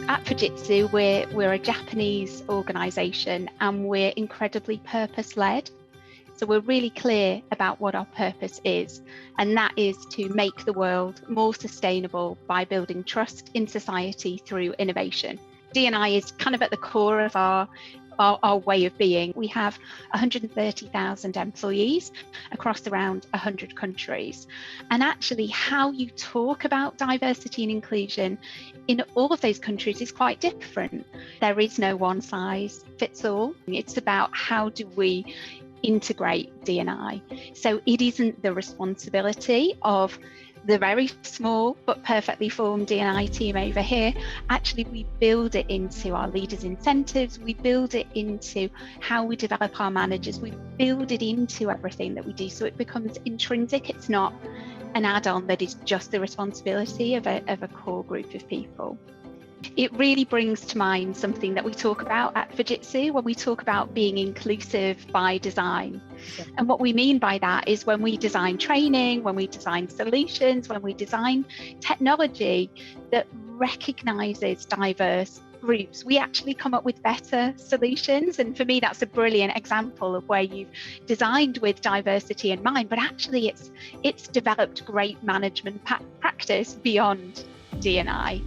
At Fujitsu, we're a Japanese organisation and we're incredibly purpose-led. So we're really clear about what our purpose is, and that is to make the world more sustainable by building trust in society through innovation. D&I is kind of at the core of our way of being. We have 130,000 employees across around 100 countries. And actually how you talk about diversity and inclusion in all of those countries is quite different. There is no one size fits all. It's about how do we integrate D&I. So it isn't the responsibility of the very small but perfectly formed D&I team over here. Actually, we build it into our leaders' incentives, we build it into how we develop our managers, we build it into everything that we do, so it becomes intrinsic. It's not an add-on that is just the responsibility of a core group of people. It really brings to mind something that we talk about at Fujitsu when we talk about being inclusive by design. And what we mean by that is when we design training, when we design solutions, when we design technology that recognises diverse groups, we actually come up with better solutions. And for me, that's a brilliant example of where you've designed with diversity in mind, but actually it's developed great management practice beyond D&I.